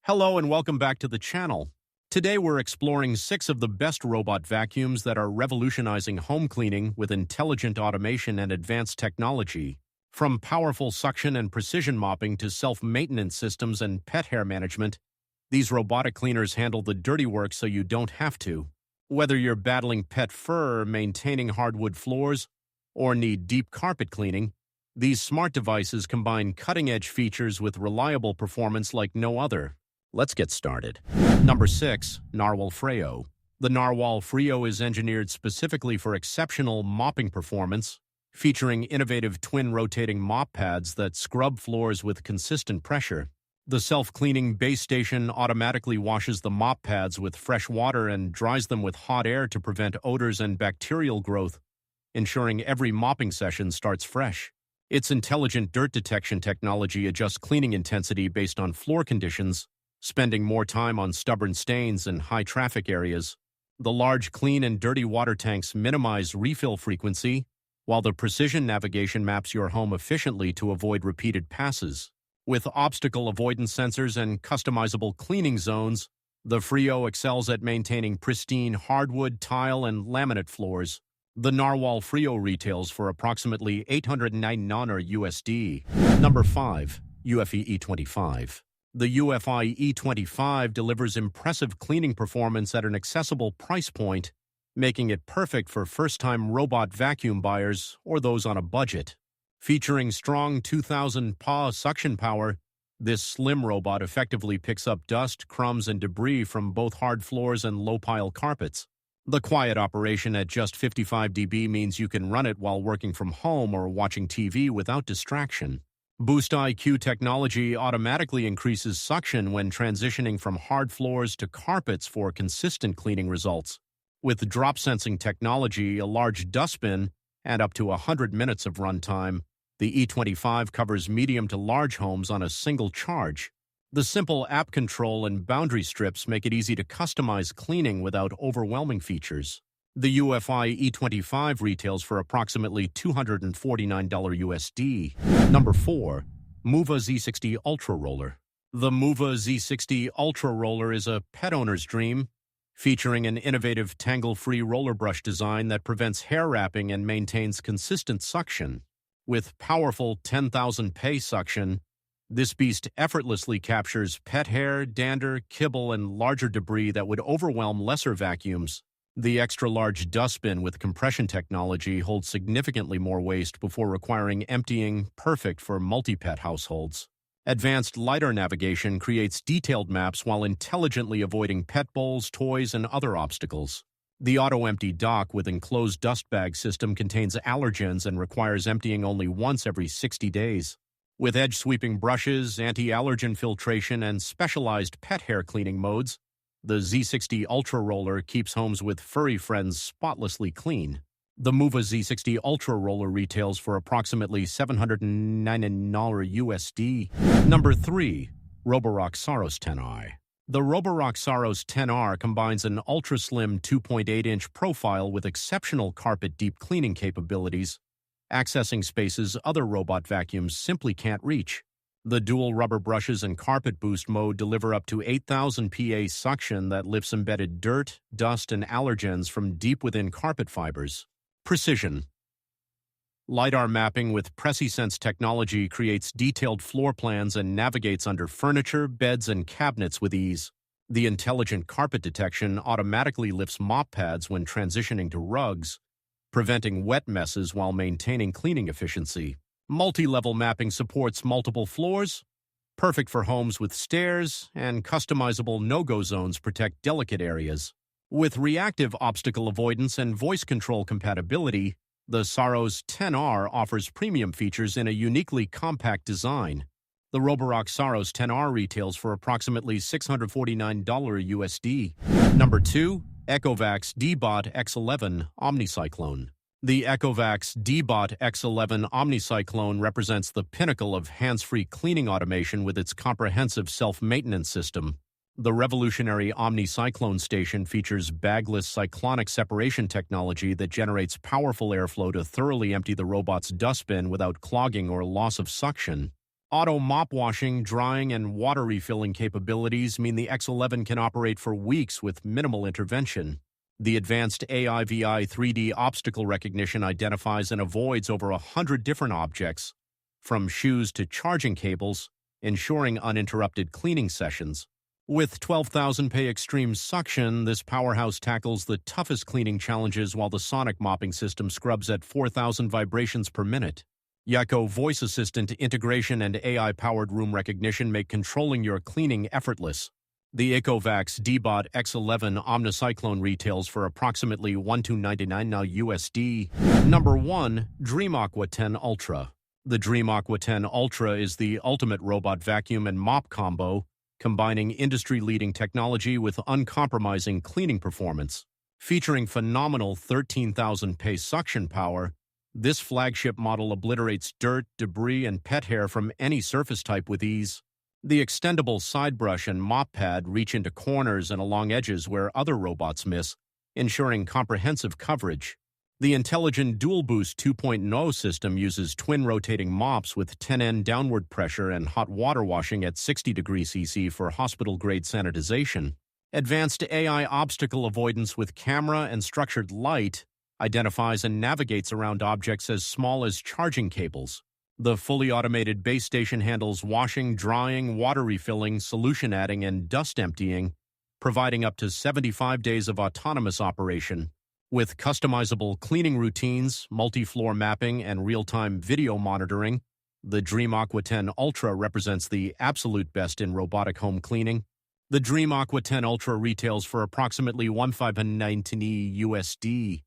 Hello and welcome back to the channel. Today we're exploring 6 of the best robot vacuums that are revolutionizing home cleaning with intelligent automation and advanced technology. From powerful suction and precision mopping to self-maintenance systems and pet hair management, these robotic cleaners handle the dirty work so you don't have to. Whether you're battling pet fur, maintaining hardwood floors, or need deep carpet cleaning, these smart devices combine cutting-edge features with reliable performance like no other. Let's get started. Number 6. Narwhal Freo. The Narwhal Freo is engineered specifically for exceptional mopping performance, featuring innovative twin-rotating mop pads that scrub floors with consistent pressure. The self-cleaning base station automatically washes the mop pads with fresh water and dries them with hot air to prevent odors and bacterial growth, ensuring every mopping session starts fresh. Its intelligent dirt detection technology adjusts cleaning intensity based on floor conditions, spending more time on stubborn stains and high-traffic areas. The large clean and dirty water tanks minimize refill frequency, while the precision navigation maps your home efficiently to avoid repeated passes. With obstacle avoidance sensors and customizable cleaning zones, the Freo excels at maintaining pristine hardwood, tile, and laminate floors. The Narwhal Freo retails for approximately $899 USD. Number 5. UFI E25. The UFI E25 delivers impressive cleaning performance at an accessible price point, making it perfect for first-time robot vacuum buyers or those on a budget. Featuring strong 2,000 PA suction power, this slim robot effectively picks up dust, crumbs, and debris from both hard floors and low-pile carpets. The quiet operation at just 55 dB means you can run it while working from home or watching TV without distraction. Boost IQ technology automatically increases suction when transitioning from hard floors to carpets for consistent cleaning results. With drop sensing technology, a large dustbin, and up to 100 minutes of runtime, the E25 covers medium to large homes on a single charge. The simple app control and boundary strips make it easy to customize cleaning without overwhelming features. The UFI E25 retails for approximately $249 USD. Number 4. Muva Z60 Ultra Roller. The Muva Z60 Ultra Roller is a pet owner's dream, featuring an innovative tangle-free roller brush design that prevents hair wrapping and maintains consistent suction. With powerful 10,000 PA suction, this beast effortlessly captures pet hair, dander, kibble, and larger debris that would overwhelm lesser vacuums. The extra-large dustbin with compression technology holds significantly more waste before requiring emptying, perfect for multi-pet households. Advanced LiDAR navigation creates detailed maps while intelligently avoiding pet bowls, toys, and other obstacles. The auto-empty dock with enclosed dust bag system contains allergens and requires emptying only once every 60 days. With edge-sweeping brushes, anti-allergen filtration, and specialized pet hair cleaning modes, the Z60 Ultra Roller keeps homes with furry friends spotlessly clean. The Muva Z60 Ultra Roller retails for approximately $799 USD. Number 3. Roborock Saros 10i. The Roborock Saros 10R combines an ultra-slim 2.8-inch profile with exceptional carpet deep cleaning capabilities, accessing spaces other robot vacuums simply can't reach. The dual rubber brushes and carpet boost mode deliver up to 8,000 PA suction that lifts embedded dirt, dust, and allergens from deep within carpet fibers. Precision. LiDAR mapping with PreciSense technology creates detailed floor plans and navigates under furniture, beds, and cabinets with ease. The intelligent carpet detection automatically lifts mop pads when transitioning to rugs, preventing wet messes while maintaining cleaning efficiency. Multi-level mapping supports multiple floors, perfect for homes with stairs, and customizable no-go zones protect delicate areas. With reactive obstacle avoidance and voice control compatibility, the Saros 10R offers premium features in a uniquely compact design. The Roborock Saros 10R retails for approximately $649 USD. Number 2. Ecovacs D-Bot X11 Omnicyclone. The Ecovacs D-Bot X11 Omnicyclone represents the pinnacle of hands-free cleaning automation with its comprehensive self-maintenance system. The revolutionary Omnicyclone station features bagless cyclonic separation technology that generates powerful airflow to thoroughly empty the robot's dustbin without clogging or loss of suction. Auto mop washing, drying, and water refilling capabilities mean the X11 can operate for weeks with minimal intervention. The advanced AI/VI 3D obstacle recognition identifies and avoids over 100 different objects, from shoes to charging cables, ensuring uninterrupted cleaning sessions. With 12,000 PA extreme suction, this powerhouse tackles the toughest cleaning challenges while the sonic mopping system scrubs at 4,000 vibrations per minute. Yako voice assistant integration and AI-powered room recognition make controlling your cleaning effortless. The Ecovacs D-Bot X11 Omnicyclone retails for approximately $1,299 now USD. Number 1. Dream Aqua 10 Ultra. The Dream Aqua 10 Ultra is the ultimate robot vacuum and mop combo, combining industry-leading technology with uncompromising cleaning performance. Featuring phenomenal 13,000 PA suction power, this flagship model obliterates dirt, debris, and pet hair from any surface type with ease. The extendable side brush and mop pad reach into corners and along edges where other robots miss, ensuring comprehensive coverage. The intelligent Dual Boost 2.0 system uses twin rotating mops with 10N downward pressure and hot water washing at 60 degrees CC for hospital-grade sanitization. Advanced AI obstacle avoidance with camera and structured light identifies and navigates around objects as small as charging cables. The fully automated base station handles washing, drying, water refilling, solution adding, and dust emptying, providing up to 75 days of autonomous operation. With customizable cleaning routines, multi-floor mapping, and real-time video monitoring, the Dream Aqua 10 Ultra represents the absolute best in robotic home cleaning. The Dream Aqua 10 Ultra retails for approximately $1,590 USD.